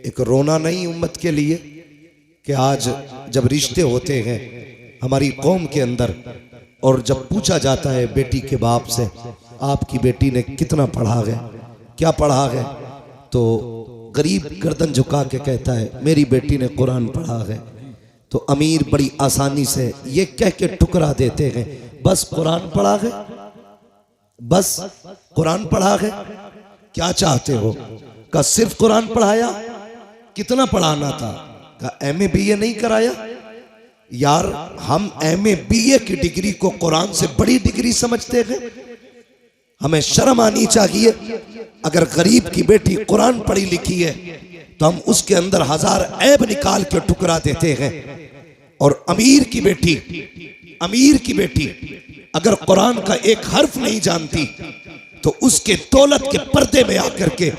एक रोना नहीं उम्मत के लिए कि आज जब रिश्ते होते हैं हमारी कौम के अंदर और जब पूछा जाता है बेटी के बाप से आपकी बेटी ने कितना पढ़ा है, क्या पढ़ा है, तो गरीब गर्दन झुका के कहता है मेरी बेटी ने कुरान पढ़ा है। तो अमीर बड़ी आसानी से ये कह के ठुकरा देते हैं बस कुरान पढ़ा है, बस कुरान पढ़ा है। क्या चाहते हो? का सिर्फ कुरान पढ़ाया? कितना पढ़ाना था? का एमए बीए नहीं कराया? यार हम एमए बीए की डिग्री को कुरान से बड़ी डिग्री समझते हैं। हमें शर्म आनी चाहिए। अगर गरीब की बेटी कुरान पढ़ी लिखी है तो हम उसके अंदर हजार ऐब निकाल के ठुकरा देते हैं। और अमीर की बेटी अगर कुरान का एक हर्फ नहीं जानती तो उसके दौलत के पर्दे में आकर के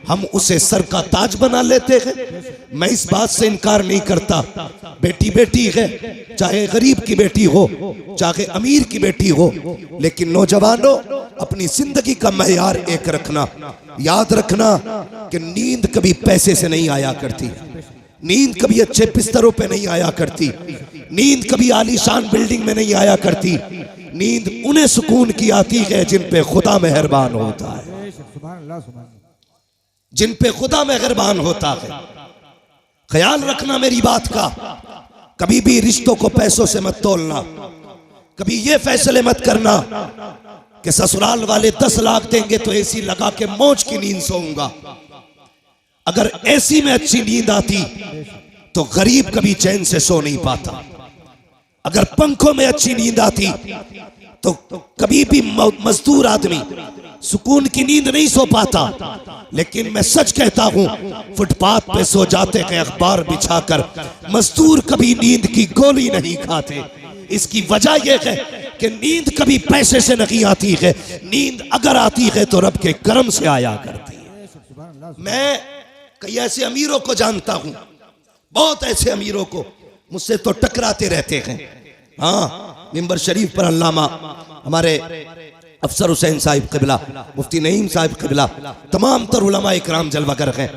हम उसे सर का ताज बना लेते हैं। मैं इस बात से इनकार नहीं करता, बेटी बेटी है, चाहे गरीब की बेटी हो चाहे अमीर की बेटी हो, लेकिन नौजवानों अपनी जिंदगी का मैयार एक रखना। याद रखना कि नींद कभी पैसे से नहीं आया करती, नींद कभी अच्छे बिस्तरों पे नहीं आया करती, नींद कभी आलीशान बिल्डिंग में नहीं आया करती। नींद उन्हें सुकून की आती है जिन पे खुदा मेहरबान होता है, जिन पे खुदा मेहरबान होता है। ख्याल रखना मेरी बात का, कभी भी रिश्तों को पैसों से मत तोलना। कभी ये फैसले मत करना कि ससुराल वाले 10 लाख देंगे तो एसी लगा के मौज की नींद सोऊंगा। अगर एसी में अच्छी नींद आती तो गरीब कभी चैन से सो नहीं पाता। अगर पंखों में अच्छी नींद आती तो कभी भी मजदूर आदमी सुकून की नींद नहीं सो पाता। लेकिन मैं सच कहता हूं, फुटपाथ पे सो जाते हैं अखबार बिछाकर, मजदूर कभी नींद की गोली नहीं खाते। इसकी वजह यह है कि नींद कभी पैसे से नहीं आती है, नींद अगर आती है तो रब के करम से आया करती है। मैं कई ऐसे अमीरों को जानता हूं, बहुत ऐसे अमीरों को, मुझसे तो टकराते रहते हैं। हाँ, मिंबर शरीफ पर अल्लामा हमारे अफसर हुसैन साहिब क़िबला, मुफ्ती नईम साहिब क़िबला, तमाम तर उलमा इकराम जलवागर हैं,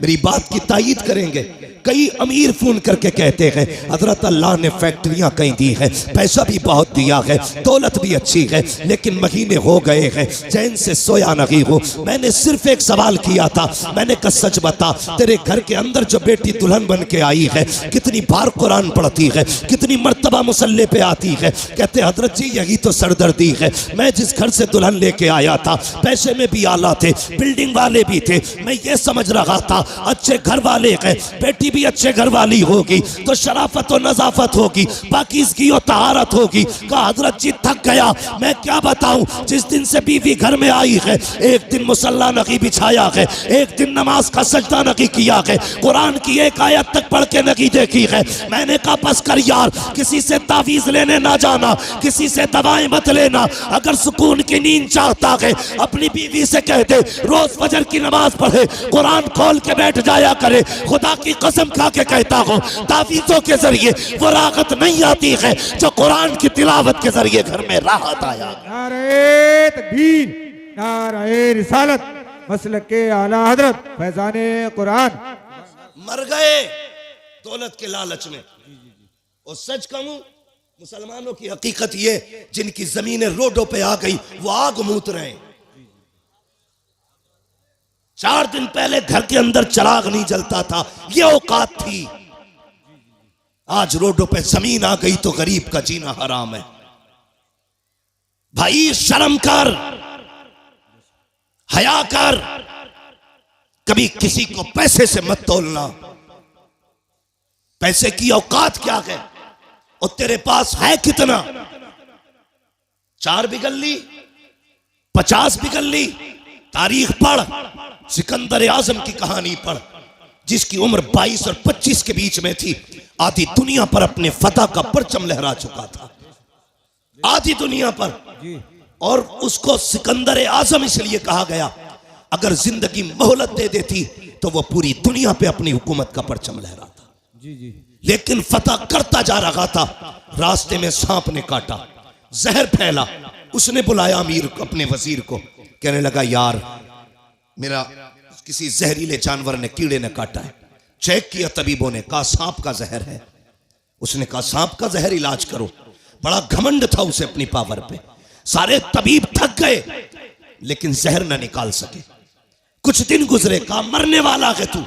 मेरी बात की तायीद करेंगे। कई अमीर फोन करके कहते हैं हजरत अल्लाह ने फैक्ट्रियां कहीं दी है, पैसा भी बहुत दिया है, दौलत भी अच्छी है, लेकिन महीने हो गए हैं चैन से सोया नहीं हूं। मैंने सिर्फ एक सवाल किया था, मैंने कहा सच बता, तेरे घर के अंदर जो बेटी दुल्हन बन के आई है कितनी बार कुरान पढ़ती है, कितनी मर्तबा मुसल्ले पे आती है? कहते हजरत जी यही तो सरदर्दी है। मैं जिस घर से दुल्हन लेके आया था पैसे में भी आला थे, बिल्डिंग वाले भी थे, मैं ये समझ रहा था अच्छे घर वाले हैं, बेटी भी अच्छे घर वाली होगी तो शराफत और नजाफत होगी, पाकीज़गी और तहारत होगी। कहा हजरत जी थक गया, मैं क्या बताऊं, जिस दिन से बीवी घर में आई है एक दिन मुसल्ला नहीं बिछाया है, एक दिन नमाज का सजदा नहीं किया है, कुरान की एक आयत तक पढ़ के नहीं देखी है। मैंने कहा बस कर यार, किसी से तावीज लेने ना जाना, किसी से दवाएं मत लेना। अगर सुकून की नींद चाहता है अपनी बीवी से कह दे रोज फजर की नमाज पढ़े, कुरान खोल के बैठ जाया करे। खुदा की कसम खा के कहता हूं तावीज़ों के जरिए वो राहत नहीं आती है जो कुरान की तिलावत के जरिए घर में राहत आया। नारे तकबीर, नारे रिसालत, मसलक के आला हजरत फैजाने कुरान। मर गए दौलत के लालच में। और सच कहूं मुसलमानों की हकीकत ये, जिनकी जमीनें रोडों पे आ गई वो आग मूत रहे। 4 दिन पहले घर के अंदर चिराग नहीं जलता था, ये औकात थी। आज रोडों पे जमीन आ गई तो गरीब का जीना हराम है। भाई शर्म कर, हया कर, कभी किसी को पैसे से मत तोलना। पैसे की औकात क्या है और तेरे पास है कितना? 4 बिगल ली, 50 बिगल ली। तारीख पढ़, सिकंदर आजम की कहानी पढ़, जिसकी उम्र 22 और 25 के बीच में थी, आधी दुनिया पर अपने फतह का परचम लहरा चुका था, आधी दुनिया पर। और उसको सिकंदर आजम इसलिए कहा गया, अगर जिंदगी मोहलत दे देती तो वो पूरी दुनिया पे अपनी हुकूमत का परचम लहराता। लेकिन फतह करता जा रहा था, रास्ते में सांप ने काटा, जहर फैला। उसने बुलाया अमीर को, अपने वजीर को, कहने लगा यार मेरा किसी जहरीले जानवर ने, कीड़े ने काटा है। चेक किया तबीबों ने, कहा सांप का जहर है। उसने कहा सांप का जहर इलाज करो। बड़ा घमंड था उसे अपनी पावर पे। सारे तबीब थक गए लेकिन जहर ना निकाल सके। कुछ दिन गुजरे, कहा मरने वाला है तू,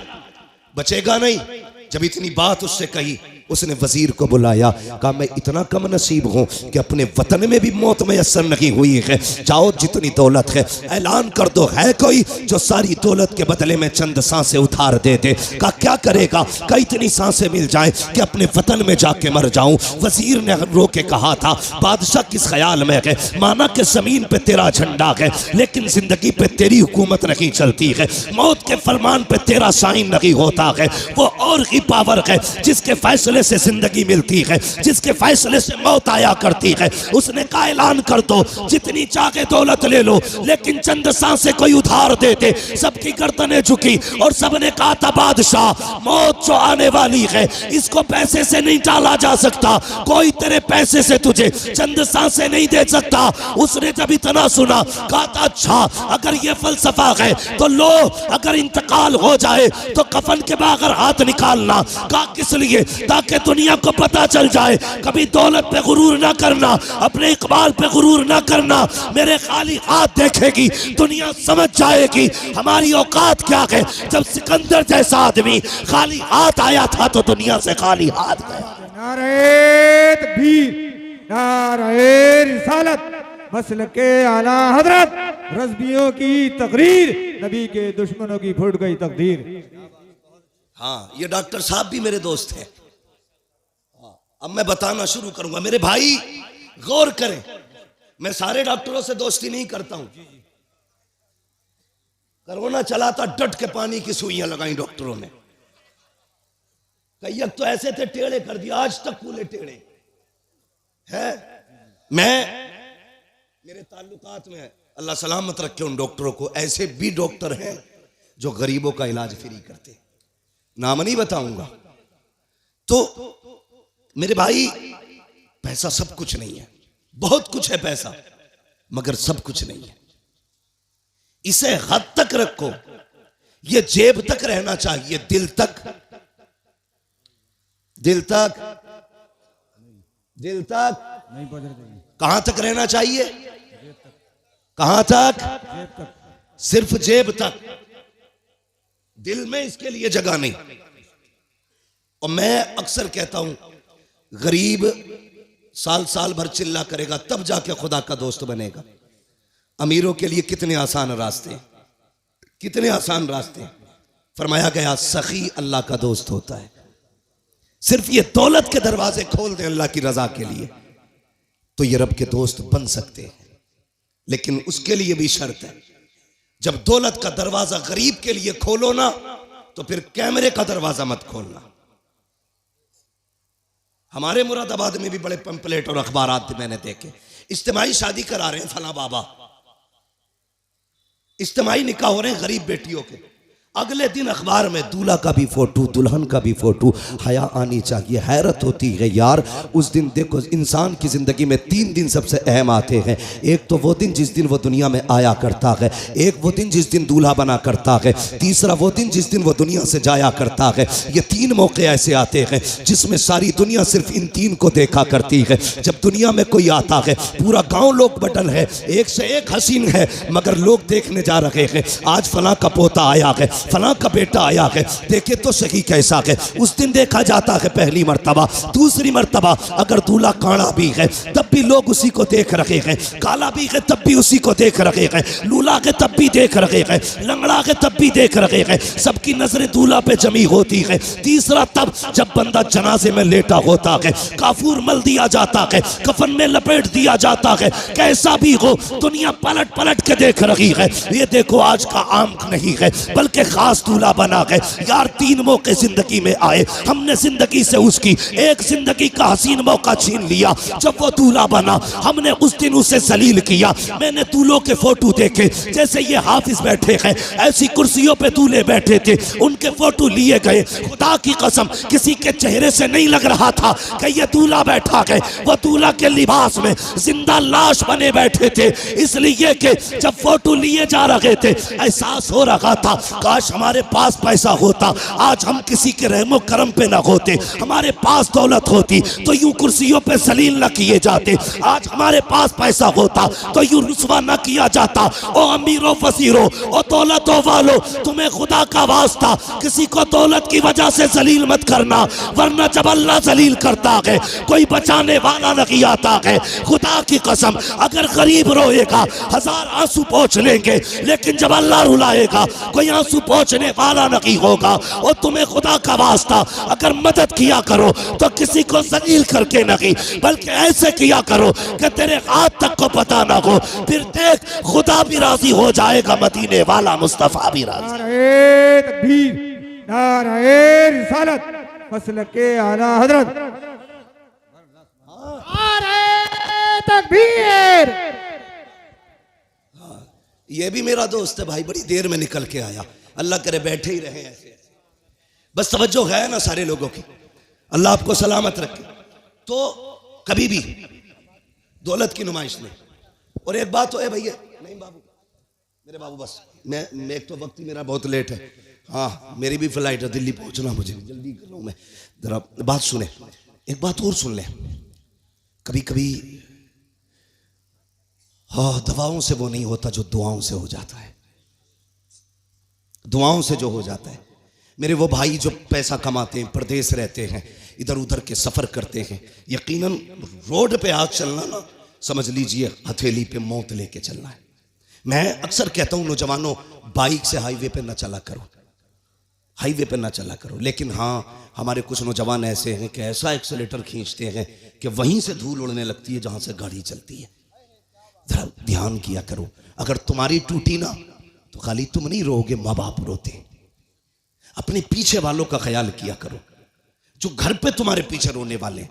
बचेगा नहीं। जब इतनी बात उससे कही, उसने वजीर को बुलाया, कहा मैं इतना कम नसीब हूं कि अपने वतन में भी मौत मैसर नहीं हुई है। जाओ जितनी दौलत है ऐलान कर दो, है कोई जो सारी दौलत के बदले में चंद सांसें उधार दे दे। कहा क्या करेगा? कहा इतनी सांसें मिल जाए कि अपने वतन में जाके मर जाऊं। वजीर ने रो के कहा था, बादशाह किस ख्याल में है? माना कि जमीन पे तेरा झंडा है लेकिन जिंदगी पे तेरी हुकूमत नहीं चलती है। मौत के फरमान पे तेरा साइन नहीं होता है। वो और ही पावर है जिसके फैसले से जिंदगी मिलती है, जिसके फैसले से मौत आया करती है। उसने कहा ऐलान कर दो, जितनी चाहे दौलत ले लो लेकिन चंद सांसें कोई उधार दे दे। सबकी गर्दनें झुकी और सबने कहा था बादशाह मौत जो आने वाली है इसको पैसे से नहीं टाला जा सकता। कोई तेरे पैसे से तुझे चंद सांसें नहीं दे सकता। उसने जब इतना सुना कहा था अच्छा अगर ये फलसफा है तो लो, अगर इंतकाल हो जाए तो कफन के बगैर हाथ निकालना। कहा किस लिए? ताकि दुनिया को पता चल जाए। कभी दौलत पे गुरूर ना करना, अपने इकबाल पे गुरूर ना करना। मेरे खाली हाथ देखेगी दुनिया समझ जाएगी हमारी औकात क्या है। जब सिकंदर जैसा आदमी खाली हाथ आया था तो दुनिया से खाली हाथ गया। नारे तकबीर, नारे रिसालत, मसलके आला हजरत, रज़बियों की तकरीर, नबी के दुश्मनों की फूट गई तकदीर। हाँ, ये डॉक्टर साहब भी मेरे दोस्त हैं। अब मैं बताना शुरू करूंगा। मेरे भाई गौर करें, मैं सारे डॉक्टरों से दोस्ती नहीं करता हूं। कोरोना चला था, डट के पानी की सुइयां लगाई डॉक्टरों ने। कई तो ऐसे थे टेढ़े कर दिया, आज तक पूरे टेढ़े है। मेरे ताल्लुकात में अल्लाह सलामत रखे उन डॉक्टरों को। ऐसे भी डॉक्टर हैं जो गरीबों का इलाज फ्री करते, नाम नहीं बताऊंगा। तो मेरे भाई पैसा सब कुछ नहीं है, बहुत कुछ है पैसा मगर सब कुछ नहीं है। इसे हद तक रखो, ये जेब तक रहना चाहिए, दिल तक, दिल तक, दिल तक नहीं पहुंच रहे। कहां तक रहना चाहिए? कहां तक? सिर्फ जेब तक, दिल में इसके लिए जगह नहीं। और मैं अक्सर कहता हूं गरीब साल साल भर चिल्ला करेगा तब जाके खुदा का दोस्त बनेगा। अमीरों के लिए कितने आसान रास्ते, कितने आसान रास्ते। फरमाया गया सखी अल्लाह का दोस्त होता है। सिर्फ ये दौलत के दरवाजे खोल दे अल्लाह की रजा के लिए तो ये रब के दोस्त बन सकते हैं। लेकिन उसके लिए भी शर्त है, जब दौलत का दरवाजा गरीब के लिए खोलो ना तो फिर कैमरे का दरवाजा मत खोलना। हमारे मुरादाबाद में भी बड़े पंपलेट और अखबारात मैंने देखे, इज्तिमाई शादी करा रहे हैं फला बाबा, इज्तिमाई निकाह हो रहे हैं गरीब बेटियों के। अगले दिन अखबार में दूल्हा का भी फोटो, दुल्हन का भी फोटो। हया आनी चाहिए। हैरत होती है यार, उस दिन देखो इंसान की जिंदगी में 3 दिन सबसे अहम आते हैं। एक तो वो दिन जिस दिन वो दुनिया में आया करता है, एक वो दिन जिस दिन दूल्हा बना करता है, तीसरा वो दिन जिस दिन वो दुनिया से जाया करता है। ये 3 मौके ऐसे आते हैं जिसमें सारी दुनिया सिर्फ इन 3 को देखा करती है। जब दुनिया में कोई आता है, पूरा गाँव लोग बटन है, एक से एक हसीन है, मगर लोग देखने जा रहे हैं आज फला का पोता आया है, फला का बेटा आया है, देखे तो सही कैसा है। उस दिन देखा जाता है पहली मर्तबा, दूसरी मर्तबा अगर दूल्हा काला भी है तब भी लोग उसी को देख रहे हैं, काला भी है तब भी उसी को देख रहे हैं, लूला है तब भी देख रहे हैं, लंगड़ा है तब भी देख रहे हैं। सबकी नजरें दूल्हा पे जमी होती है। तीसरा तब जब बंदा जनाजे में लेटा होता है, काफूर मल दिया जाता है, कफन में लपेट दिया जाता है, कैसा भी हो दुनिया पलट पलट के देख रही है। ये देखो आज का आम नहीं है बल्कि खास दूल्हा बना है। यार 3 मौके जिंदगी में आए, हमने जिंदगी से उसकी एक जिंदगी का हसीन मौका छीन लिया। जब वो दूल्हा बना हमने उस दिन उसे जलील किया। मैंने दूल्हों के फोटो देखे, जैसे ये हाफिज बैठे हैं ऐसी कुर्सियों पे दूल्हे बैठे थे, उनके फोटो लिए गए। खुदा की कसम किसी के चेहरे से नहीं लग रहा था कि ये दूल्हा बैठा है। वो दूल्हा के लिबास में जिंदा लाश बने बैठे थे, इसलिए कि जब फोटो लिए जा रहे थे एहसास हो रहा था काश काश हमारे पास पैसा होता, आज हम किसी के रहमो करम पे ना होते। हमारे पास दौलत होती तो यूं कुर्सियों पे जलील न किए जाते। आज हमारे पास पैसा होता तो यूं रुस्वा न किया जाता। ओ अमीरो वजीरो, ओ दौलतों वालो, तुम्हें खुदा का वास्ता किसी को दौलत की वजह से जलील मत करना, वरना जब अल्लाह जलील करता है कोई बचाने वाला नहीं आता है। खुदा की कसम, अगर गरीब रोएगा 1000 आंसू पोंछ लेंगे, लेकिन जब अल्लाह रुलाएगा कोई आंसू पोंछने वाला नहीं होगा। और तुम्हें खुदा का वास्ता अगर मदद किया करो तो किसी को जलील करके नहीं, बल्कि ऐसे किया करो कि तेरे हाथ तक को पता ना हो। फिर देख खुदा भी राजी हो जाएगा, मदीने वाला मुस्तफा भी राजी। नारे तकबीर, नारे रिसालत, मसलके आला हजरत, नारे तकबीर। ये भी मेरा दोस्त है भाई, बड़ी देर में निकल के आया। अल्लाह करे बैठे ही रहे ऐसे। बस तवज्जो है ना सारे लोगों की, अल्लाह आपको सलामत रखे। तो कभी भी दौलत की नुमाइश नहीं। और एक बात तो है भैया, नहीं बाबू, मेरे बाबू, बस मैं एक तो वक्त ही मेरा बहुत लेट है। हाँ, मेरी भी फ्लाइट है, दिल्ली पहुंचना, मुझे जल्दी कर लूँ मैं। जरा बात सुने, एक बात और सुन ले। कभी कभी हाँ, दवाओं से वो नहीं होता जो दुआओं से हो जाता है। दुआओं से जो हो जाता है। मेरे वो भाई जो पैसा कमाते हैं, प्रदेश रहते हैं, इधर उधर के सफर करते हैं, यकीनन रोड पे आज चलना ना समझ लीजिए हथेली पे मौत लेके चलना है। मैं अक्सर कहता हूं नौजवानों, बाइक से हाईवे पे ना चला करो, हाईवे पे ना चला करो। लेकिन हाँ, हमारे कुछ नौजवान ऐसे हैं कि ऐसा एक्सीलेटर खींचते हैं कि वहीं से धूल उड़ने लगती है जहां से गाड़ी चलती है। जरा ध्यान किया करो, अगर तुम्हारी टूटी ना तो खाली तुम नहीं रोगे, माँ बाप रोते। अपने पीछे वालों का ख्याल किया करो, जो घर पे तुम्हारे पीछे रोने वाले।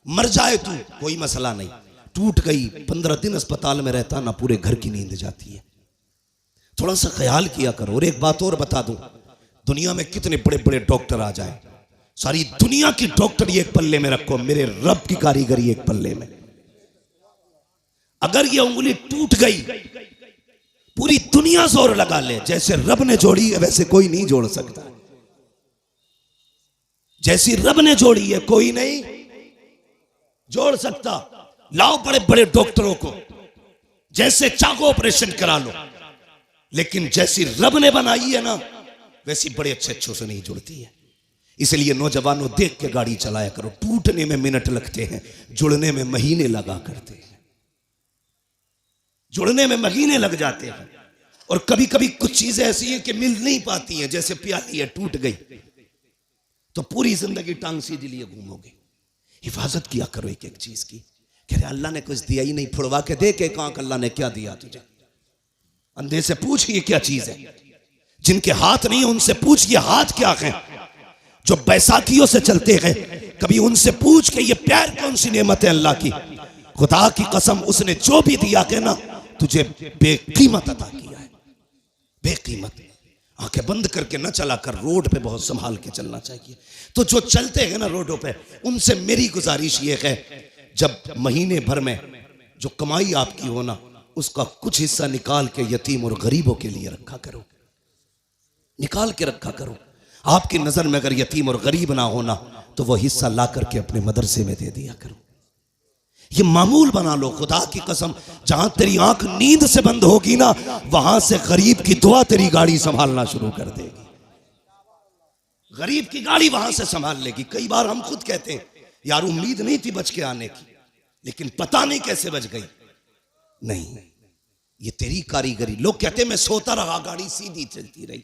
मर जाए तू कोई मसला नहीं, टूट गई 15 दिन अस्पताल में रहता ना, पूरे घर की नींद जाती है। थोड़ा सा ख्याल किया करो। और एक बात और बता दूं, दुनिया में कितने बड़े बड़े डॉक्टर आ जाए, सारी दुनिया की डॉक्टरी एक पल्ले में रखो, मेरे रब की कारीगरी एक पल्ले में। अगर ये उंगली टूट गई, पूरी दुनिया जोर लगा ले, जैसे रब ने जोड़ी है वैसे कोई नहीं जोड़ सकता। जैसी रब ने जोड़ी है कोई नहीं जोड़ सकता। लाओ बड़े बड़े डॉक्टरों को, जैसे चाहो ऑपरेशन करा लो, लेकिन जैसी रब ने बनाई है ना वैसी बड़े अच्छे से नहीं जुड़ती है। इसलिए नौजवानों, देख के गाड़ी चलाया करो। टूटने में मिनट लगते हैं, जुड़ने में महीने लगा करते हैं। जुड़ने में महीने लग जाते हैं। और कभी कभी कुछ चीजें ऐसी हैं कि मिल नहीं पाती हैं, जैसे प्याली है, टूट गई तो पूरी जिंदगी टांग सीधे लिए घूमोगे। हिफाजत किया करो एक एक चीज की। कह रहे अल्लाह ने कुछ दिया ही नहीं, फुड़वा के दे के कहां अल्लाह ने क्या दिया तुझे। अंधे से पूछ ये क्या चीज है। जिनके हाथ नहीं है उनसे पूछ ये हाथ क्या है। जो बैसाखियों से चलते हैं, कभी उनसे पूछ के ये पैर कौन सी नेमत है अल्लाह की। खुदा की कसम, उसने जो भी दिया के ना तुझे बेकीमत अता किया है, बेकीमत। आंखें बंद करके न चला कर, रोड पे बहुत संभाल के चलना चाहिए। तो जो चलते हैं ना रोडों पे, उनसे मेरी गुजारिश ये है, जब महीने भर में जो कमाई आपकी हो ना, उसका कुछ हिस्सा निकाल के यतीम और गरीबों के लिए रखा करो, निकाल के रखा करो। आपकी नजर में अगर यतीम और गरीब ना होना तो वो हिस्सा ला करके अपने मदरसे में दे दिया करो। ये मामूल बना लो। खुदा की कसम, जहां तेरी आंख नींद से बंद होगी ना, वहां से गरीब की दुआ तेरी गाड़ी संभालना शुरू कर देगी। गरीब की गाड़ी वहां से संभाल लेगी। कई बार हम खुद कहते हैं यार उम्मीद नहीं थी बच के आने की, लेकिन पता नहीं कैसे बच गई। नहीं, ये तेरी कारीगरी। लोग कहते मैं सोता रहा, गाड़ी सीधी चलती रही।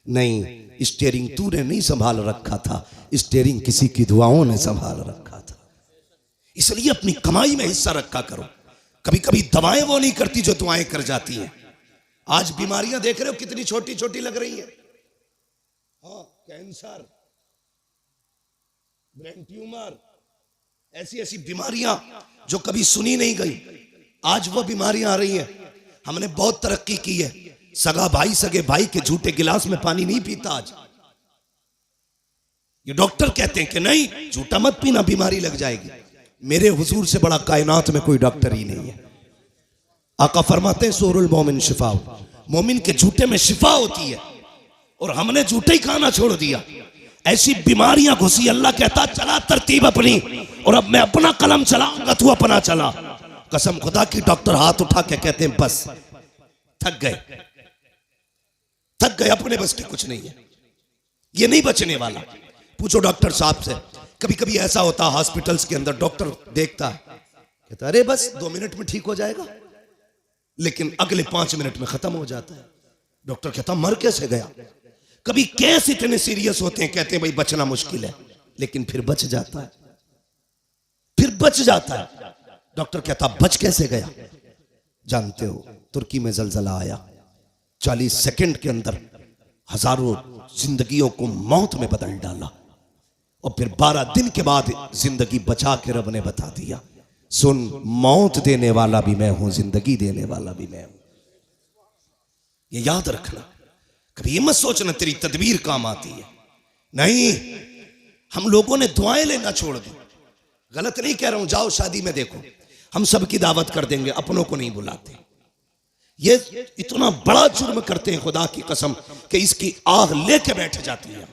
नहीं, स्टीयरिंग तूने नहीं संभाल रखा था, स्टीयरिंग किसी की दुआओं ने संभाल रखा था। इसलिए अपनी कमाई में हिस्सा रखा करो। कभी कभी दवाएं वो नहीं करती जो दुआएं कर जाती हैं। आज बीमारियां देख रहे हो कितनी छोटी छोटी लग रही हैं। हाँ, कैंसर, ब्रेन ट्यूमर, ऐसी ऐसी बीमारियां जो कभी सुनी नहीं गई, आज वो बीमारियां आ रही हैं। हमने बहुत तरक्की की है। सगा भाई सगे भाई के झूठे गिलास में पानी नहीं पीता आज। ये डॉक्टर कहते हैं कि नहीं झूठा मत पीना, बीमारी लग जाएगी। मेरे हुजूर से बड़ा कायनात में कोई डॉक्टर ही नहीं है। आका फरमाते हैं सूरुल मोमिन शिफा, मोमिन के झूठे में शिफा होती है। और हमने झूठे ही खाना छोड़ दिया। ऐसी बीमारियां घुसी, अल्लाह कहता चला तरतीब अपनी, और अब मैं अपना कलम चलाऊंगा, तू अपना चला। कसम खुदा की डॉक्टर हाथ उठा के कहते हैं बस, थक गए, थक गए, अपने बस की कुछ नहीं है, ये नहीं बचने वाला। पूछो डॉक्टर साहब से, कभी कभी ऐसा होता है हॉस्पिटल्स के अंदर, डॉक्टर देखता है कहता अरे बस 2 मिनट में ठीक हो जाएगा, लेकिन अगले 5 मिनट में खत्म हो जाता है। डॉक्टर कहता मर कैसे गया। कभी केस इतने सीरियस होते हैं, कहते हैं भाई बचना मुश्किल है, लेकिन फिर बच जाता है, फिर बच जाता है। डॉक्टर कहता बच कैसे गया। जानते हो तुर्की में जलजला आया, 40 सेकंड के अंदर हजारों जिंदगियों को मौत में बदल डाला, और फिर 12 दिन के बाद जिंदगी बचा के रब ने बता दिया सुन, मौत देने वाला भी मैं हूं, जिंदगी देने वाला भी मैं हूं। ये याद रखना, कभी ये मत सोचना तेरी तदबीर काम आती है। नहीं, हम लोगों ने दुआएं लेना छोड़ दी। गलत नहीं कह रहा हूं, जाओ शादी में देखो, हम सबकी दावत कर देंगे, अपनों को नहीं बुलाते। ये इतना बड़ा जुर्म करते हैं खुदा की कसम कि इसकी आग लेके बैठ जाती है,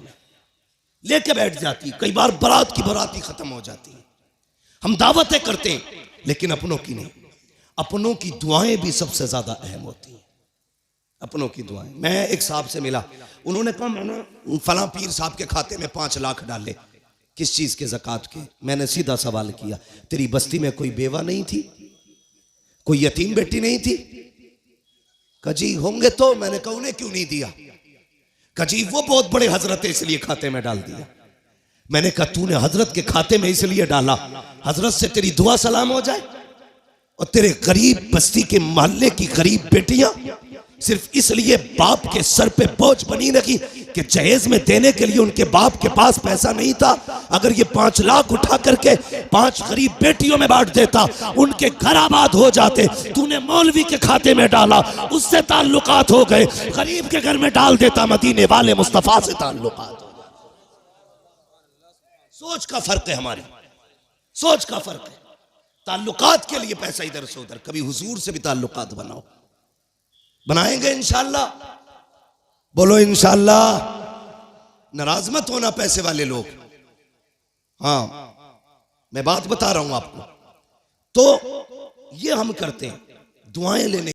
लेके बैठ जाती है। कई बार बारात की बाराती खत्म हो जाती है। हम दावतें करते हैं लेकिन अपनों की नहीं। अपनों की दुआएं भी सबसे ज्यादा अहम होती हैं, अपनों की दुआएं। मैं एक साहब से मिला, उन्होंने कहा मैंने फला पीर साहब के खाते में 5 लाख डाले। किस चीज के? ज़कात के। मैंने सीधा सवाल किया, तेरी बस्ती में कोई बेवा नहीं थी, कोई यतीम बेटी नहीं थी? कजी होंगे तो। मैंने कहा उन्हें क्यों नहीं दिया? कजी वो बहुत बड़े हजरत है इसलिए खाते में डाल दिया। मैंने कहा तूने हजरत के खाते में इसलिए डाला, हजरत से तेरी दुआ सलाम हो जाए, और तेरे गरीब बस्ती के मोहल्ले की गरीब बेटियां सिर्फ इसलिए बाप के सर पे बोझ बनी रही कि जहेज में देने के लिए उनके बाप के पास पैसा नहीं था। अगर ये 5 लाख उठा करके 5 गरीब बेटियों में बांट देता, उनके घर आबाद हो जाते। तूने मौलवी के खाते में डाला, उससे ताल्लुकात हो गए। गरीब के घर में डाल देता, मदीने वाले मुस्तफा से ताल्लुकात हो गए। सोच का फर्क है, हमारी सोच का फर्क है। ताल्लुकात के लिए पैसा इधर से उधर, कभी हुजूर से भी ताल्लुकात बनाओ। बनाएंगे इंशाअल्लाह, बोलो इंशाअल्लाह। नाराज मत होना पैसे वाले लोग। हाँ, मैं बात बता रहा हूं आपको। तो ये हम करते हैं, दुआएं लेने